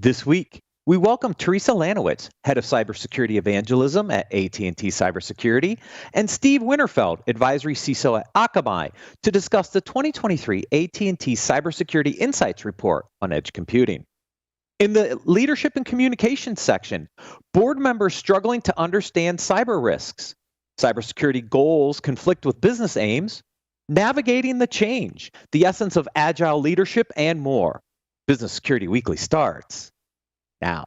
This week, we welcome Theresa Lanowitz, Head of Cybersecurity Evangelism at AT&T Cybersecurity, and Steve Winterfeld, Advisory CISO at Akamai, to discuss the 2023 AT&T Cybersecurity Insights Report on edge computing. In the Leadership and Communications section, board members struggling to understand cyber risks, cybersecurity goals conflict with business aims, navigating the change, the essence of agile leadership, and more. Business Security Weekly starts now.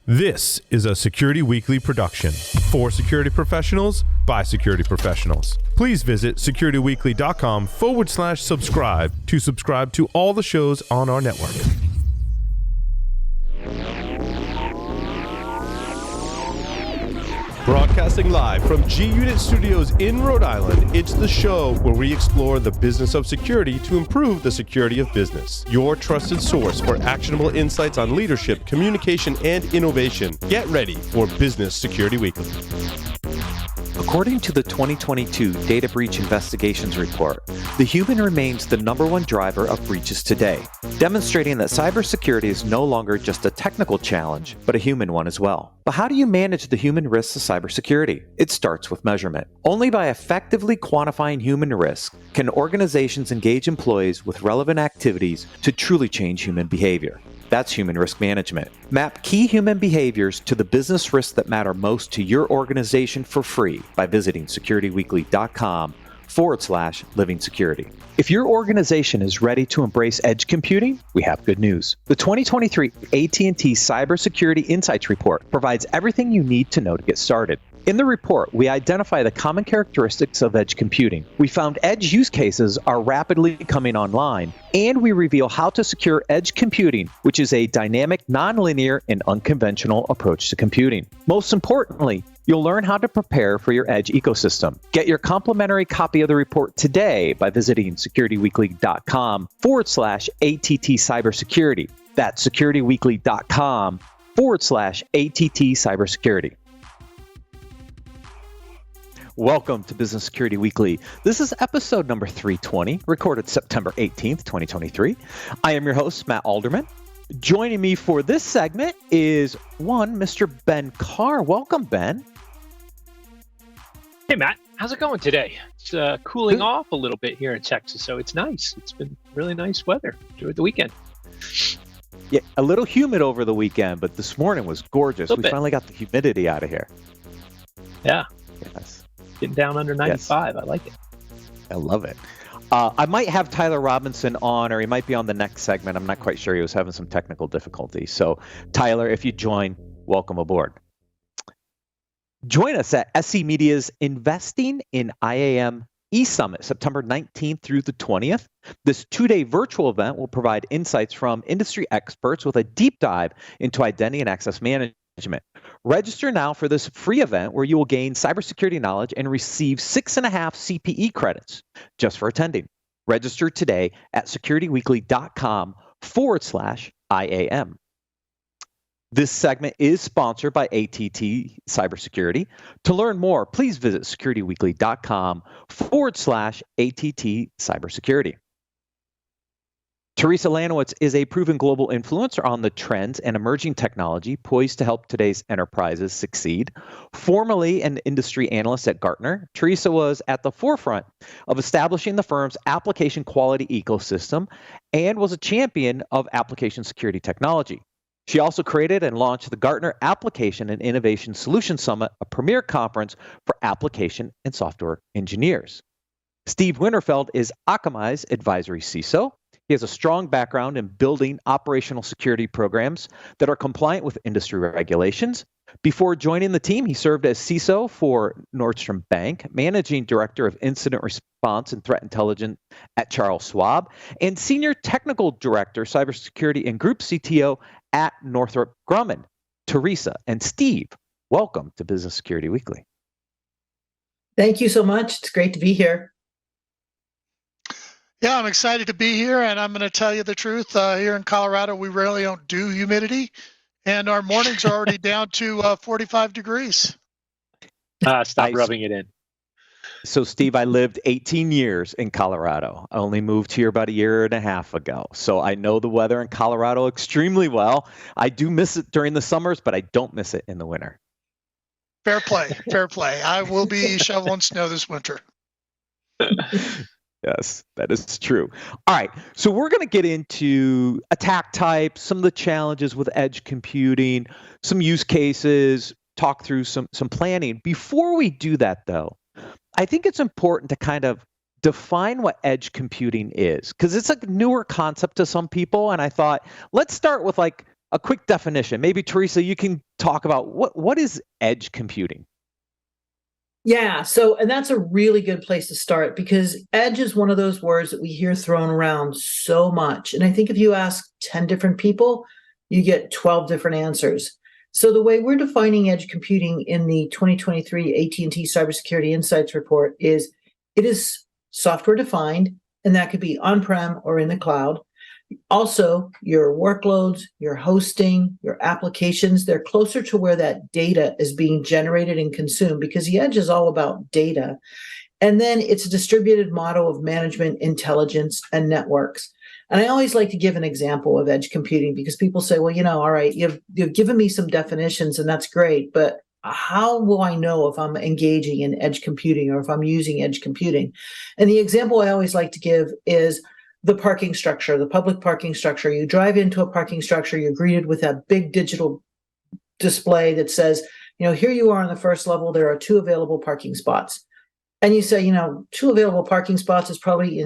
This is a Security Weekly production for security professionals by security professionals. Please visit securityweekly.com/subscribe to subscribe to all the shows on our network. Broadcasting live from G-Unit Studios in Rhode Island, it's the show where we explore the business of security to improve the security of business. Your trusted source for actionable insights on leadership, communication, and innovation. Get ready for Business Security Weekly. According to the 2022 Data Breach Investigations Report, the human remains the #1 driver of breaches today, demonstrating that cybersecurity is no longer just a technical challenge, but a human one as well. But how do you manage the human risks of cybersecurity? It starts with measurement. Only by effectively quantifying human risk can organizations engage employees with relevant activities to truly change human behavior. That's human risk management. Map key human behaviors to the business risks that matter most to your organization for free by visiting securityweekly.com/living security. If your organization is ready to embrace edge computing, we have good news. The 2023 AT&T Cybersecurity Insights Report provides everything you need to know to get started. In the report, we identify the common characteristics of edge computing. We found edge use cases are rapidly coming online, and we reveal how to secure edge computing, which is a dynamic, nonlinear, and unconventional approach to computing. Most importantly, you'll learn how to prepare for your edge ecosystem. Get your complimentary copy of the report today by visiting securityweekly.com/ATT Cybersecurity. That's securityweekly.com/ATT Cybersecurity. Welcome to Business Security Weekly. This is episode number 320, recorded September 18th, 2023. I am your host, Matt Alderman. Joining me for this segment is Mr. Ben Carr. Welcome, Ben. Hey, Matt. How's it going today? It's cooling off a little bit here in Texas, so it's nice. It's been really nice weather. Enjoyed the weekend. Yeah, a little humid over the weekend, but this morning was gorgeous. We finally got the humidity out of here. Yeah. Yes. Getting down under 95. Yes. I like it. I love it. I might have Tyler Robinson on, or he might be on the next segment. I'm not quite sure. He was having some technical difficulties. So, Tyler, if you join, welcome aboard. Join us at SC Media's Investing in IAM eSummit, September 19th through the 20th. This two-day virtual event will provide insights from industry experts with a deep dive into identity and access management. Register now for this free event where you will gain cybersecurity knowledge and receive 6.5 CPE credits just for attending. Register today at securityweekly.com/IAM. This segment is sponsored by AT&T Cybersecurity. To learn more, please visit securityweekly.com/ATT Cybersecurity. Theresa Lanowitz is a proven global influencer on the trends and emerging technology poised to help today's enterprises succeed. Formerly an industry analyst at Gartner, Theresa was at the forefront of establishing the firm's application quality ecosystem and was a champion of application security technology. She also created and launched the Gartner Application and Innovation Solution Summit, a premier conference for application and software engineers. Steve Winterfeld is Akamai's advisory CISO. He has a strong background in building operational security programs that are compliant with industry regulations. Before joining the team, he served as CISO for Nordstrom Bank, Managing Director of Incident Response and Threat Intelligence at Charles Schwab, and Senior Technical Director, Cybersecurity and Group CTO at Northrop Grumman. Theresa and Steve, welcome to Business Security Weekly. Thank you so much. It's great to be here. Yeah, I'm excited to be here, and I'm going to tell you the truth. Here in Colorado, we really don't do humidity, and our mornings are already down to 45 degrees. Stop rubbing it in. So, Steve, I lived 18 years in Colorado. I only moved here about a year and a half ago. So I know the weather in Colorado extremely well. I do miss it during the summers, but I don't miss it in the winter. Fair play. Fair play. I will be shoveling snow this winter. Yes, that is true. All right, so we're going to get into attack types, some of the challenges with edge computing, some use cases, talk through some planning. Before we do that, though, I think it's important to kind of define what edge computing is, because it's a newer concept to some people. And I thought, let's start with like a quick definition. Maybe Theresa, you can talk about what is edge computing? Yeah, so, and that's a really good place to start because edge is one of those words that we hear thrown around so much. And I think if you ask 10 different people, you get 12 different answers. So the way we're defining edge computing in the 2023 AT&T Cybersecurity Insights report is it is software defined, and that could be on-prem or in the cloud. Also, your workloads, your hosting, your applications, they're closer to where that data is being generated and consumed because the edge is all about data. And then it's a distributed model of management, intelligence, and networks. And I always like to give an example of edge computing because people say, well, all right, you've given me some definitions and that's great, but how will I know if I'm engaging in edge computing or if I'm using edge computing? And the example I always like to give is the parking structure, the public parking structure. You drive into a parking structure, you're greeted with that big digital display that says, here you are on the first level, there are 2 available parking spots. And you say, 2 available parking spots is probably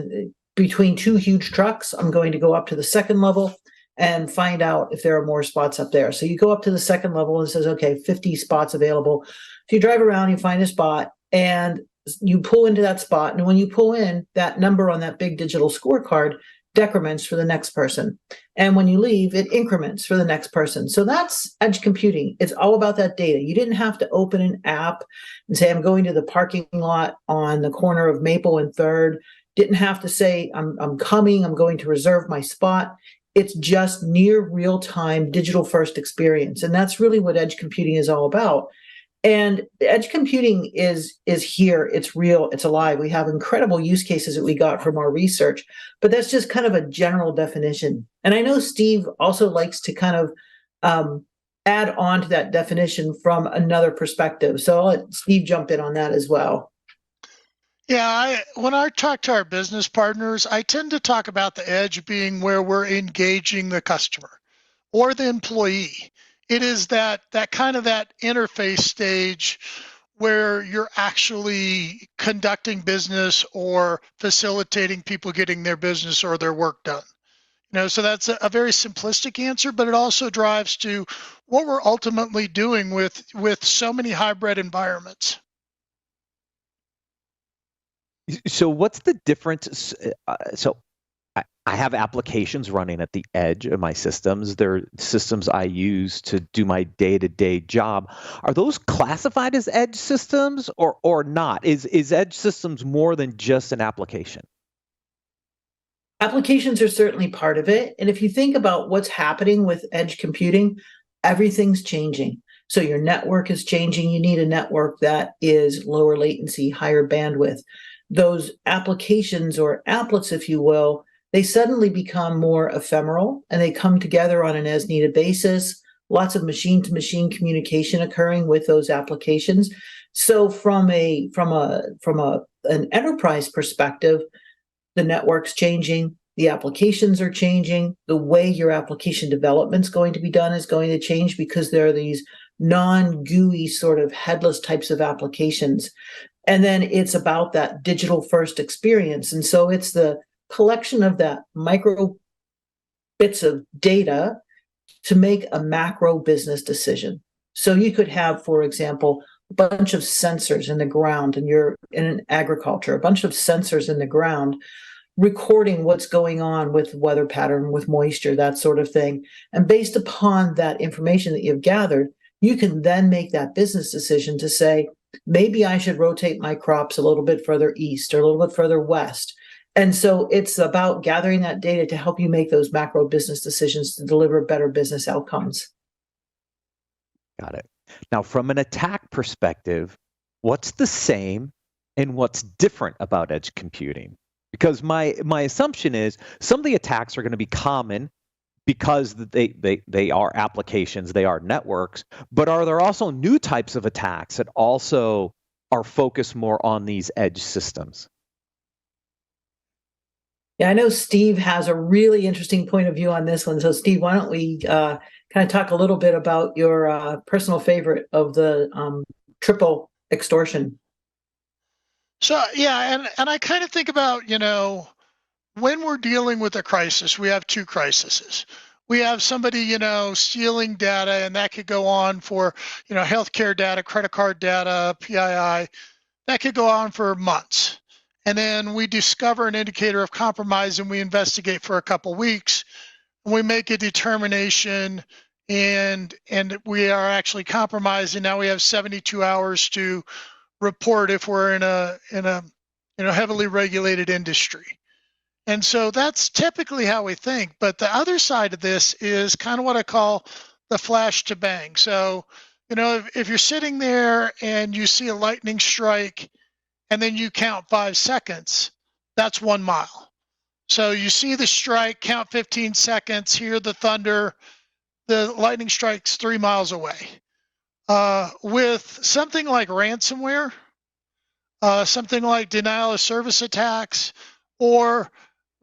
between 2 huge trucks. I'm going to go up to the second level and find out if there are more spots up there. So you go up to the second level and it says, okay, 50 spots available. So you drive around, you find a spot, and you pull into that spot. And when you pull in, that number on that big digital scorecard decrements for the next person. And when you leave, it increments for the next person. So that's edge computing. It's all about that data. You didn't have to open an app and say, I'm going to the parking lot on the corner of Maple and 3rd. Didn't have to say, I'm coming, I'm going to reserve my spot. It's just near real-time digital first experience. And that's really what edge computing is all about. And edge computing is here, it's real, it's alive. We have incredible use cases that we got from our research, but that's just kind of a general definition. And I know Steve also likes to kind of add on to that definition from another perspective. So I'll let Steve jump in on that as well. Yeah, when I talk to our business partners, I tend to talk about the edge being where we're engaging the customer or the employee. It is that kind of that interface stage where you're actually conducting business or facilitating people getting their business or their work done. So that's a very simplistic answer, but it also drives to what we're ultimately doing with so many hybrid environments. So what's the difference? So I have applications running at the edge of my systems. They're systems I use to do my day-to-day job. Are those classified as edge systems or not? Is edge systems more than just an application? Applications are certainly part of it. And if you think about what's happening with edge computing, everything's changing. So your network is changing. You need a network that is lower latency, higher bandwidth. Those applications or applets, if you will, they suddenly become more ephemeral and they come together on an as-needed basis. Lots of machine-to-machine communication occurring with those applications. So from an enterprise perspective, the network's changing, the applications are changing, the way your application development is going to be done is going to change because there are these non-GUI sort of headless types of applications. And then it's about that digital first experience. And so it's the collection of that micro bits of data to make a macro business decision. So you could have, for example, a bunch of sensors in the ground, and you're in an agriculture, a bunch of sensors in the ground recording what's going on with weather pattern, with moisture, that sort of thing. And based upon that information that you've gathered, you can then make that business decision to say, maybe I should rotate my crops a little bit further east or a little bit further west. And so it's about gathering that data to help you make those macro business decisions to deliver better business outcomes. Got it. Now, from an attack perspective, what's the same and what's different about edge computing. Because my assumption is some of the attacks are going to be common because they are applications, they are networks, but are there also new types of attacks that also are focused more on these edge systems? Yeah, I know Steve has a really interesting point of view on this one. So Steve, why don't we kind of talk a little bit about your personal favorite of the triple extortion? So yeah, and I kind of think about, when we're dealing with a crisis, we have two crises. We have somebody, stealing data, and that could go on for, healthcare data, credit card data, PII. That could go on for months. And then we discover an indicator of compromise and we investigate for a couple weeks. And we make a determination and we are actually compromised. And now we have 72 hours to report if we're in a heavily regulated industry. And so that's typically how we think. But the other side of this is kind of what I call the flash to bang. So, if you're sitting there and you see a lightning strike and then you count 5 seconds, that's 1 mile. So you see the strike, count 15 seconds, hear the thunder, the lightning strike's 3 miles away. With something like ransomware, something like denial of service attacks, or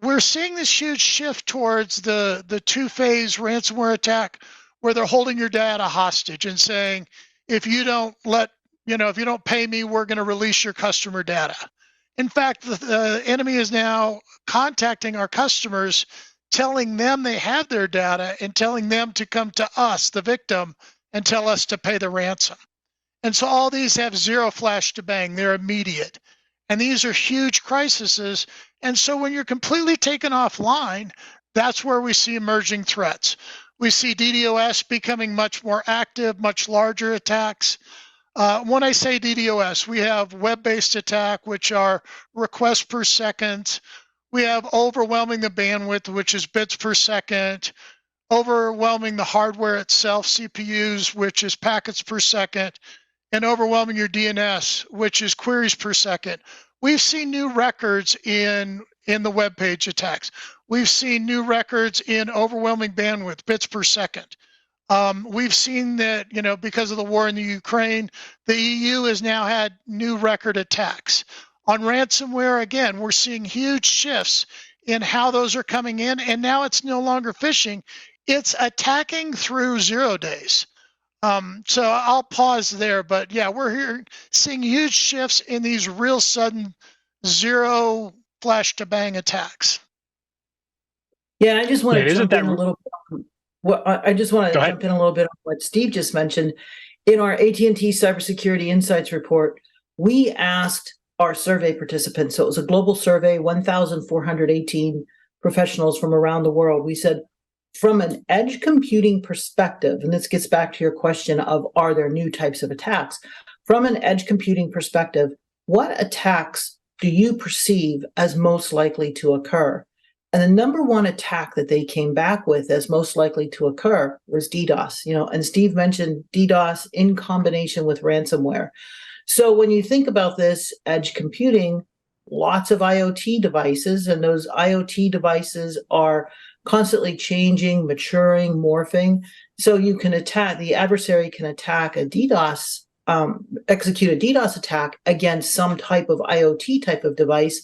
we're seeing this huge shift towards the two-phase ransomware attack where they're holding your data hostage and saying, if you don't pay me, we're going to release your customer data. In fact, the enemy is now contacting our customers, telling them they have their data and telling them to come to us, the victim, and tell us to pay the ransom. And so all these have zero flash to bang. They're immediate. And these are huge crises. And so when you're completely taken offline, that's where we see emerging threats. We see DDoS becoming much more active, much larger attacks. When I say DDoS, we have web-based attack, which are requests per second. We have overwhelming the bandwidth, which is bits per second. Overwhelming the hardware itself, CPUs, which is packets per second. And overwhelming your DNS, which is queries per second. We've seen new records in the web page attacks. We've seen new records in overwhelming bandwidth, bits per second. We've seen that, because of the war in the Ukraine, the EU has now had new record attacks. On ransomware, again, we're seeing huge shifts in how those are coming in, and now it's no longer phishing. It's attacking through 0 days. So I'll pause there, but yeah, we're seeing huge shifts in these real sudden zero flash to bang attacks. Yeah, I just want to jump in a little bit. Well, I just want to jump in a little bit on what Steve just mentioned. In our AT&T Cybersecurity Insights report, we asked our survey participants, so it was a global survey, 1,418 professionals from around the world. We said, from an edge computing perspective, and this gets back to your question of, are there new types of attacks? From an edge computing perspective, what attacks do you perceive as most likely to occur? And the number one attack that they came back with as most likely to occur was DDoS. And Steve mentioned DDoS in combination with ransomware. So when you think about this edge computing, lots of IoT devices, and those IoT devices are constantly changing, maturing, morphing. So you can attack, the adversary can attack a DDoS, execute a DDoS attack against some type of IoT type of device,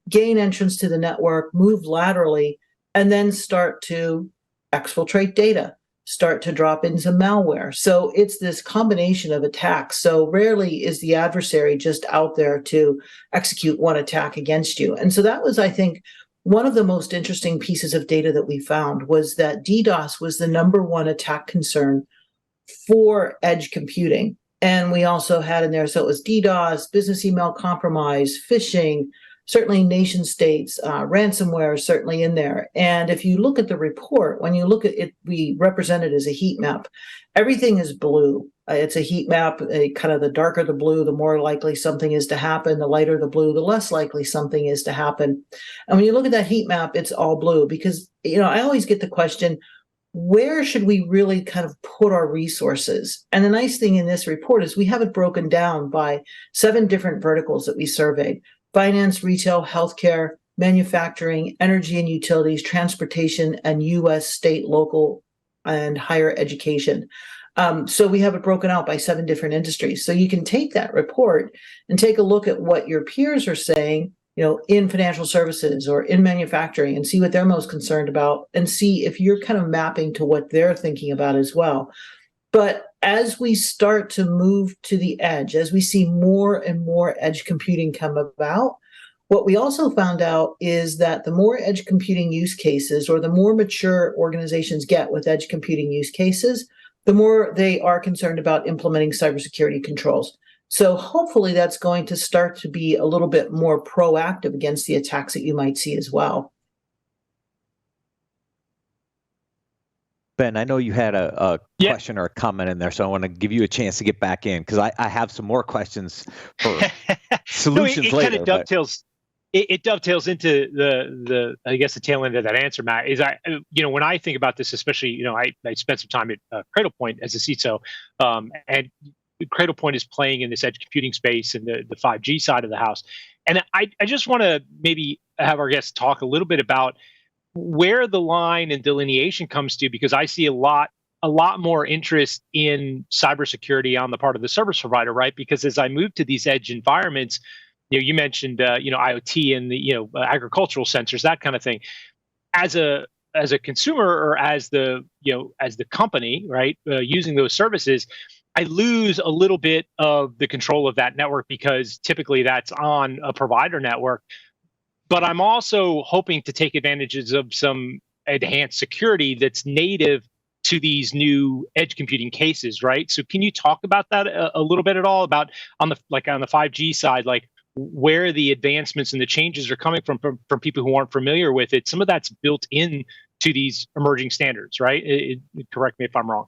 gain entrance to the network, move laterally, and then start to exfiltrate data, start to drop in some malware. So it's this combination of attacks. So rarely is the adversary just out there to execute one attack against you. And so that was, I think, one of the most interesting pieces of data that we found was that DDoS was the number one attack concern for edge computing. And we also had in there, so it was DDoS, business email compromise, phishing, certainly nation states, ransomware is certainly in there. And if you look at the report, when you look at it, we represent it as a heat map. Everything is blue. It's a heat map, kind of the darker the blue, the more likely something is to happen. The lighter the blue, the less likely something is to happen. And when you look at that heat map, it's all blue because, I always get the question, where should we really kind of put our resources? And the nice thing in this report is we have it broken down by 7 different verticals that we surveyed: finance, retail, healthcare, manufacturing, energy and utilities, transportation, and U.S., state, local, and higher education. So we have it broken out by 7 different industries. So you can take that report and take a look at what your peers are saying, in financial services or in manufacturing, and see what they're most concerned about, and see if you're kind of mapping to what they're thinking about as well. But as we start to move to the edge, as we see more and more edge computing come about, what we also found out is that the more edge computing use cases, or the more mature organizations get with edge computing use cases, the more they are concerned about implementing cybersecurity controls. So hopefully that's going to start to be a little bit more proactive against the attacks that you might see as well. Ben, I know you had a question or a comment in there, so I want to give you a chance to get back in, because I have some more questions for solutions it later. Kind of dovetails. It dovetails into the I guess the tail end of that answer, Matt. Is when I think about this, especially I spent some time at Cradlepoint as a CISO, and Cradlepoint is playing in this edge computing space and the 5G side of the house, and I just want to maybe have our guests talk a little bit about where the line and delineation comes to, because I see a lot more interest in cybersecurity on the part of the service provider, right? Because as I move to these edge environments, you mentioned IoT and the agricultural sensors, that kind of thing. As a consumer, or as the company, right, using those services, I lose a little bit of the control of that network, because typically that's on a provider network. But I'm also hoping to take advantages of some enhanced security that's native to these new edge computing cases, right? So can you talk about that a little bit at all, about on the 5G side, like where the advancements and the changes are coming from people who aren't familiar with it? Some of that's built in to these emerging standards, right? Correct me if I'm wrong.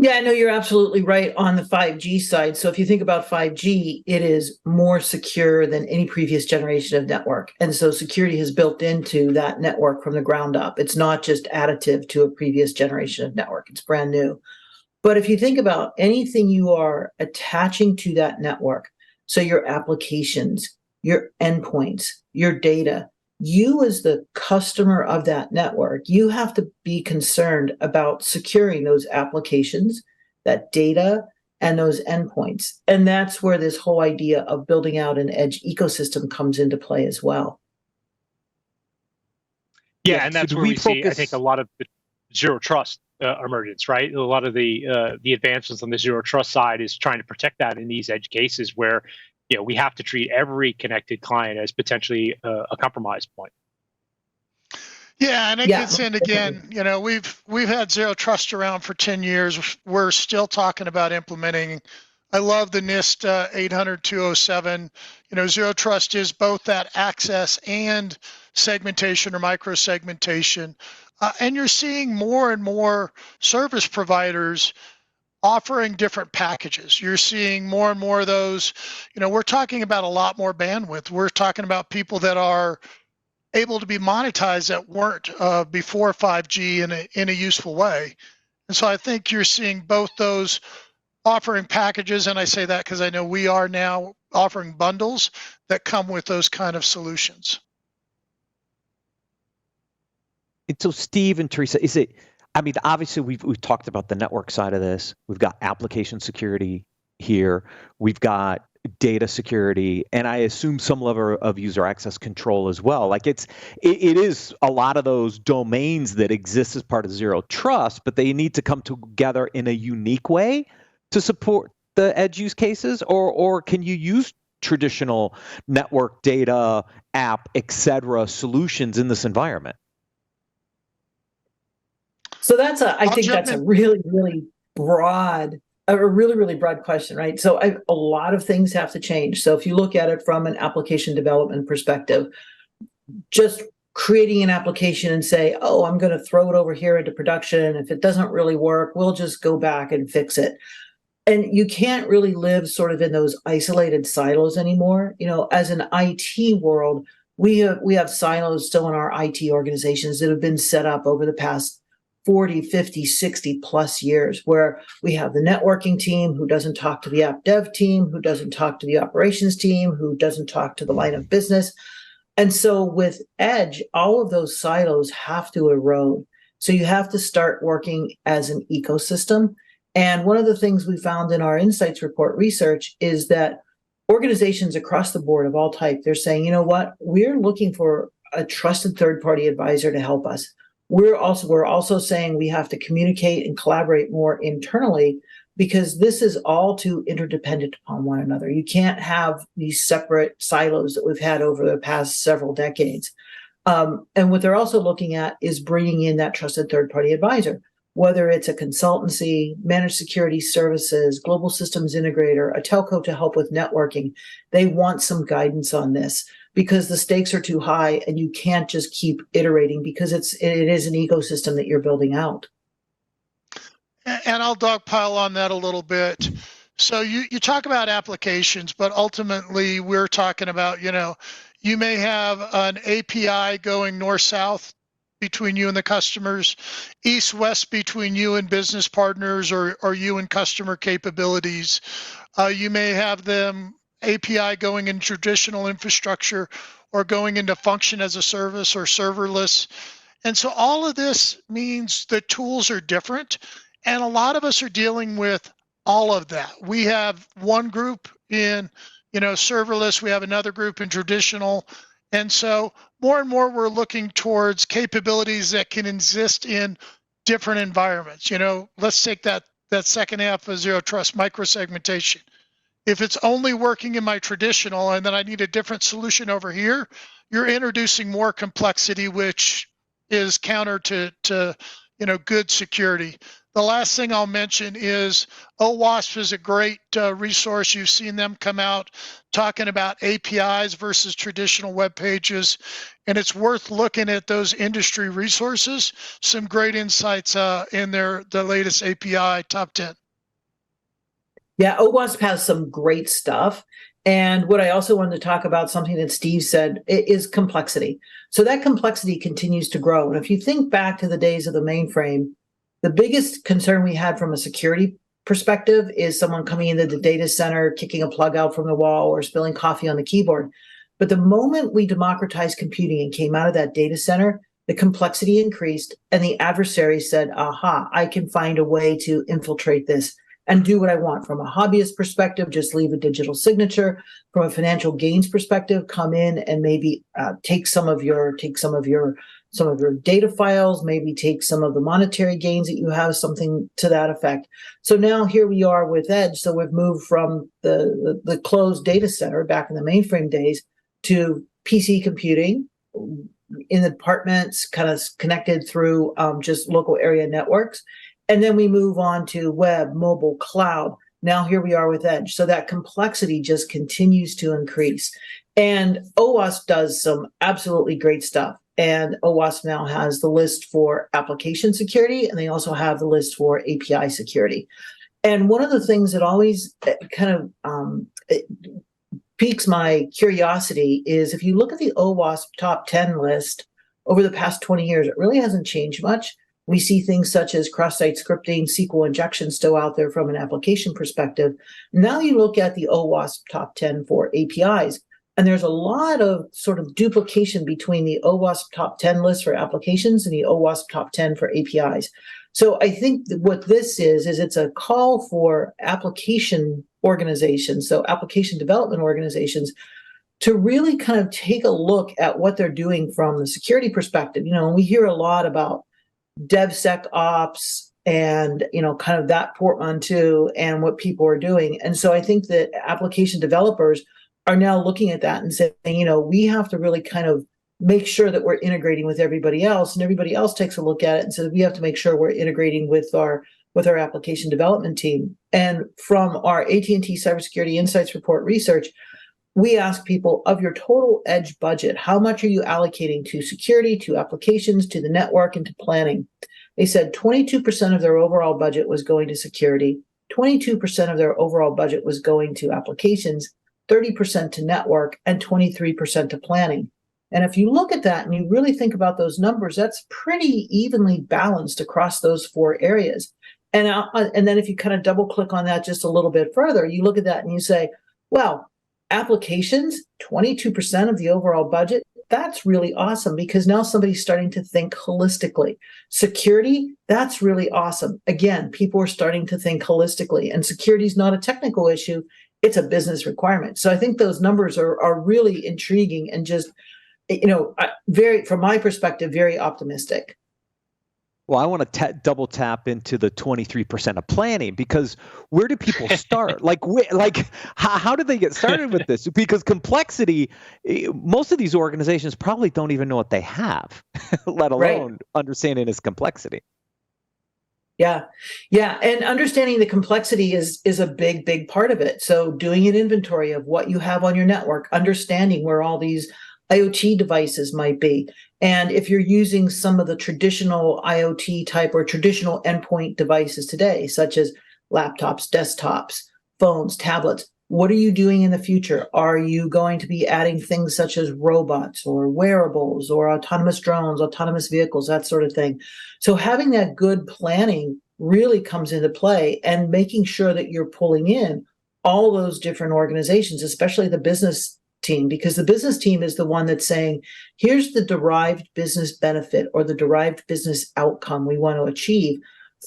Yeah, no, you're absolutely right on the 5G side. So if you think about 5G, it is more secure than any previous generation of network. And so security has built into that network from the ground up. It's not just additive to a previous generation of network. It's brand new. But if you think about anything you are attaching to that network, so your applications, your endpoints, your data, you as the customer of that network, you have to be concerned about securing those applications, that data, and those endpoints. And that's where this whole idea of building out an edge ecosystem comes into play as well. Yeah, and that's where we see, I think, a lot of the zero trust emergence, right? A lot of the advancements on the zero trust side is trying to protect that in these edge cases where we have to treat every connected client as potentially a compromise point. Yeah, and it gets in again. We've had zero trust around for 10 years. We're still talking about implementing. I love the NIST 800-207. Zero trust is both that access and segmentation or micro-segmentation. And you're seeing more and more service providers offering different packages. You're seeing more and more of those. We're talking about a lot more bandwidth. We're talking about people that are able to be monetized that weren't before 5G in a useful way. And so I think you're seeing both those offering packages, and I say that because I know we are now offering bundles that come with those kind of solutions. And so Steve and Theresa, obviously we've talked about the network side of this. We've got application security here. We've got data security, and I assume some level of user access control as well. Like it is a lot of those domains that exist as part of zero trust, but they need to come together in a unique way to support the edge use cases, or can you use traditional network data, app, etc. solutions in this environment? So I think that's a really, really broad question, right? So a lot of things have to change. So if you look at it from an application development perspective, just creating an application and say, oh, I'm going to throw it over here into production, and if it doesn't really work, we'll just go back and fix it. And you can't really live sort of in those isolated silos anymore. As an IT world, we have silos still in our IT organizations that have been set up over the past 40, 50, 60 plus years, where we have the networking team who doesn't talk to the app dev team, who doesn't talk to the operations team, who doesn't talk to the line of business. And so with Edge, all of those silos have to erode. So you have to start working as an ecosystem. And one of the things we found in our insights report research is that organizations across the board of all type, they're saying, you know what, we're looking for a trusted third-party advisor to help us. We're also saying we have to communicate and collaborate more internally, because this is all too interdependent upon one another. You can't have these separate silos that we've had over the past several decades. And what they're also looking at is bringing in that trusted third-party advisor, whether it's a consultancy, managed security services, global systems integrator, a telco to help with networking. They want some guidance on this because the stakes are too high and you can't just keep iterating, because it is an ecosystem that you're building out. And I'll dogpile on that a little bit. So you talk about applications, but ultimately we're talking about, you may have an API going north-south between you and the customers, east-west between you and business partners, or you and customer capabilities. You may have them API going in traditional infrastructure or going into function as a service or serverless. And so all of this means the tools are different. And a lot of us are dealing with all of that. We have one group in, serverless. We have another group in traditional. And so more and more we're looking towards capabilities that can exist in different environments. Let's take that second half of zero trust, microsegmentation. If it's only working in my traditional and then I need a different solution over here, you're introducing more complexity, which is counter to good security. The last thing I'll mention is OWASP is a great resource. You've seen them come out talking about APIs versus traditional web pages, and it's worth looking at those industry resources. Some great insights in the latest API top 10. Yeah, OWASP has some great stuff. And what I also wanted to talk about, something that Steve said, is complexity. So that complexity continues to grow. And if you think back to the days of the mainframe, the biggest concern we had from a security perspective is someone coming into the data center, kicking a plug out from the wall, or spilling coffee on the keyboard. But the moment we democratized computing and came out of that data center, the complexity increased and the adversary said, aha, I can find a way to infiltrate this and do what I want. From a hobbyist perspective, just leave a digital signature. From a financial gains perspective, come in and maybe take some of your data files, maybe take some of the monetary gains that you have, something to that effect. So now here we are with Edge. So we've moved from the closed data center back in the mainframe days to PC computing in apartments, kind of connected through just local area networks. And then we move on to web, mobile, cloud. Now here we are with Edge. So that complexity just continues to increase. And OWASP does some absolutely great stuff. And OWASP now has the list for application security, and they also have the list for API security. And one of the things that always kind of piques my curiosity is if you look at the OWASP top 10 list over the past 20 years, it really hasn't changed much. We see things such as cross-site scripting, SQL injection still out there from an application perspective. Now you look at the OWASP top 10 for APIs, and there's a lot of sort of duplication between the OWASP top 10 list for applications and the OWASP top 10 for APIs. So I think that what this is it's a call for application organizations, so application development organizations, to really kind of take a look at what they're doing from the security perspective. We hear a lot about DevSecOps and, kind of that portmanteau and what people are doing. And so I think that application developers are now looking at that and saying, we have to really kind of make sure that we're integrating with everybody else, and everybody else takes a look at it and says, we have to make sure we're integrating with our application development team. And from our AT&T Cybersecurity Insights Report research, we ask people, of your total Edge budget, how much are you allocating to security, to applications, to the network, and to planning? They said 22% of their overall budget was going to security, 22% of their overall budget was going to applications, 30% to network, and 23% to planning. And if you look at that and you really think about those numbers, that's pretty evenly balanced across those 4 areas. And then if you kind of double click on that just a little bit further, you look at that and you say, well, applications, 22% of the overall budget, that's really awesome because now somebody's starting to think holistically. Security, that's really awesome. Again, people are starting to think holistically, and security is not a technical issue, it's a business requirement. So I think those numbers are really intriguing and just, very, from my perspective, very optimistic. Well, I want to double tap into the 23% of planning, because where do people start? How do they get started with this? Because complexity, most of these organizations probably don't even know what they have, let alone understanding its complexity. Yeah. And understanding the complexity is a big part of it. So doing an inventory of what you have on your network, understanding where all these IoT devices might be. And if you're using some of the traditional IoT type or traditional endpoint devices today, such as laptops, desktops, phones, tablets, what are you doing in the future? Are you going to be adding things such as robots or wearables or autonomous drones, autonomous vehicles, that sort of thing? So having that good planning really comes into play, and making sure that you're pulling in all those different organizations, especially the business team, because the business team is the one that's saying, here's the derived business benefit or the derived business outcome we want to achieve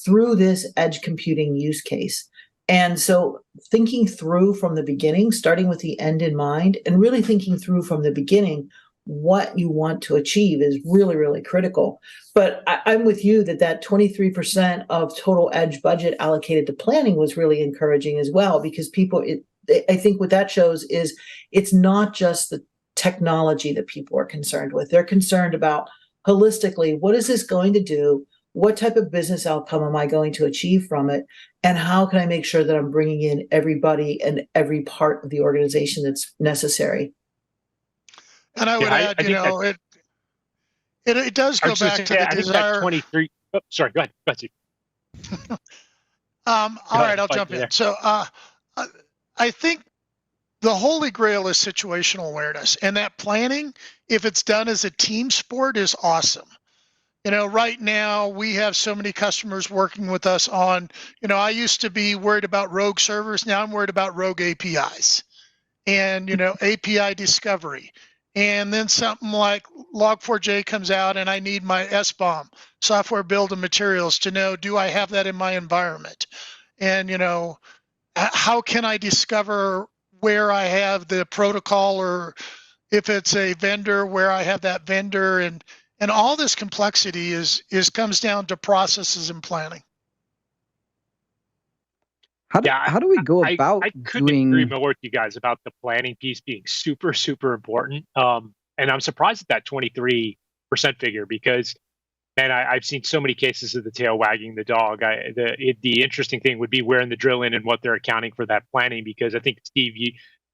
through this edge computing use case. And so thinking through from the beginning, starting with the end in mind, and really thinking through from the beginning what you want to achieve is really, really critical. But I'm with you that 23% of total edge budget allocated to planning was really encouraging as well, because I think what that shows is it's not just the technology that people are concerned with. They're concerned about holistically, what is this going to do? What type of business outcome am I going to achieve from it? And how can I make sure that I'm bringing in everybody and every part of the organization that's necessary? And I would add, it does go back to the desire. 23. Oh, sorry, go ahead. Steve. All right, I'll jump in. So I think the holy grail is situational awareness, and that planning, if it's done as a team sport, is awesome. Right now we have so many customers working with us on, I used to be worried about rogue servers. Now I'm worried about rogue APIs and, API discovery. And then something like Log4j comes out and I need my SBOM, software build of materials, to know, do I have that in my environment? And, how can I discover where I have the protocol, or if it's a vendor, where I have that vendor, and all this complexity comes down to processes and planning. How do we go about I couldn't agree more with you guys about the planning piece being super, super important. And I'm surprised at that 23% figure, because, man, I've seen so many cases of the tail wagging the dog. The interesting thing would be where in the drill in and what they're accounting for that planning, because I think, Steve,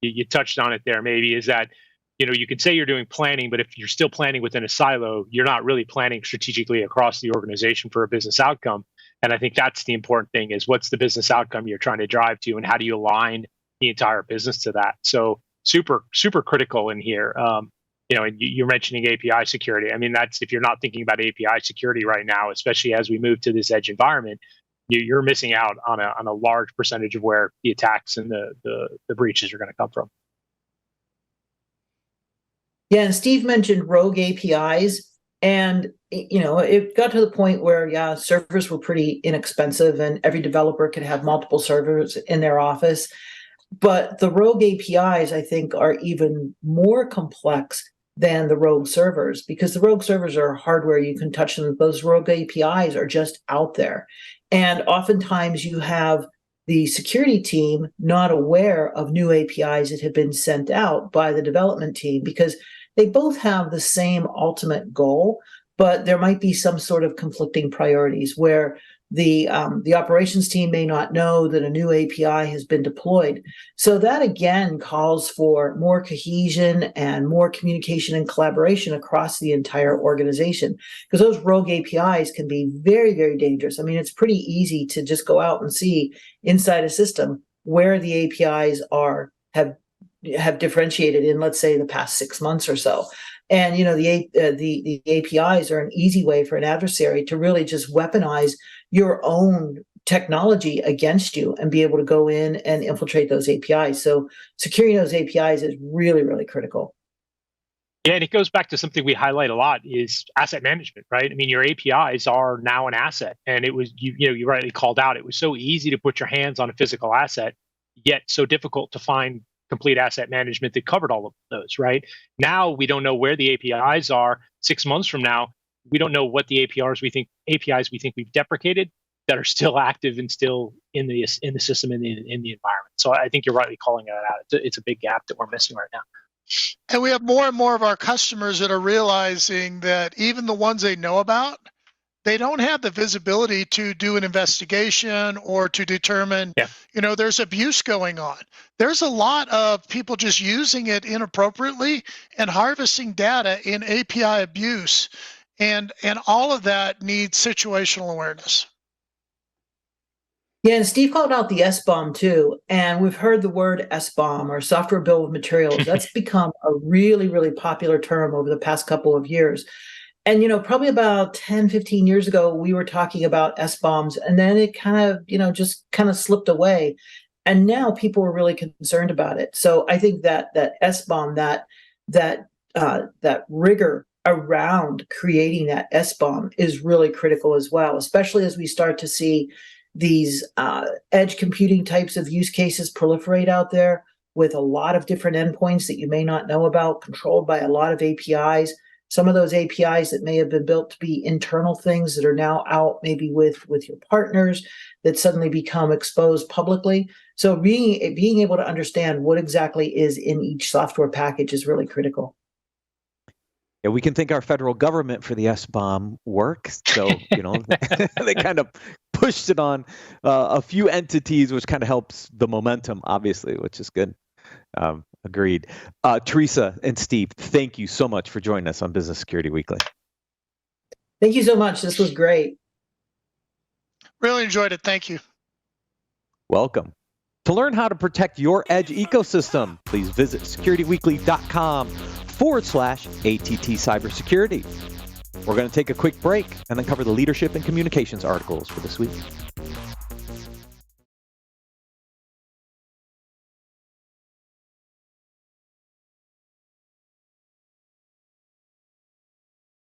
you touched on it there, maybe, is that, you could say you're doing planning, but if you're still planning within a silo, you're not really planning strategically across the organization for a business outcome. And I think that's the important thing, is what's the business outcome you're trying to drive to, and how do you align the entire business to that? So super, super critical in here. And you're mentioning API security. I mean, that's, if you're not thinking about API security right now, especially as we move to this edge environment, you're missing out on a large percentage of where the attacks and the breaches are going to come from. Yeah, and Steve mentioned rogue APIs, and it got to the point where servers were pretty inexpensive, and every developer could have multiple servers in their office. But the rogue APIs, I think, are even more complex than the rogue servers, because the rogue servers are hardware, you can touch them. Those rogue APIs are just out there, and oftentimes you have the security team not aware of new APIs that have been sent out by the development team, because they both have the same ultimate goal, but there might be some sort of conflicting priorities where the operations team may not know that a new API has been deployed. So that again calls for more cohesion and more communication and collaboration across the entire organization, because those rogue APIs can be very, very dangerous. I mean, it's pretty easy to just go out and see inside a system where the APIs have differentiated in, let's say, the past 6 months or so. And the APIs are an easy way for an adversary to really just weaponize your own technology against you and be able to go in and infiltrate those APIs. So securing those APIs is really, really critical. Yeah, and it goes back to something we highlight a lot is asset management, right? I mean, your APIs are now an asset, and it was you rightly called out. It was so easy to put your hands on a physical asset, yet so difficult to find complete asset management that covered all of those, right? Now we don't know where the APIs are 6 months from now. We don't know what the APIs we think we've deprecated that are still active and still in the system in the environment. So I think you're rightly calling that out. It's a big gap that we're missing right now. And we have more and more of our customers that are realizing that even the ones they know about, they don't have the visibility to do an investigation or to determine, there's abuse going on. There's a lot of people just using it inappropriately and harvesting data in API abuse. And all of that needs situational awareness. Yeah, and Steve called out the SBOM too. And we've heard the word SBOM or software bill of materials. That's become a really, really popular term over the past couple of years. And, probably about 10, 15 years ago, we were talking about SBOMs, and then it kind of, just kind of slipped away. And now people are really concerned about it. So I think that SBOM, that rigor around creating that SBOM is really critical as well, especially as we start to see these edge computing types of use cases proliferate out there with a lot of different endpoints that you may not know about, controlled by a lot of APIs. Some of those APIs that may have been built to be internal things that are now out maybe with your partners that suddenly become exposed publicly. So being able to understand what exactly is in each software package is really critical. Yeah, we can thank our federal government for the SBOM work. So, they kind of pushed it on a few entities, which kind of helps the momentum, obviously, which is good. Agreed. Theresa and Steve, thank you so much for joining us on Business Security Weekly. Thank you so much. This was great. Really enjoyed it. Thank you. Welcome. To learn how to protect your edge ecosystem, please visit securityweekly.com/ATT Cybersecurity. We're going to take a quick break and then cover the leadership and communications articles for this week.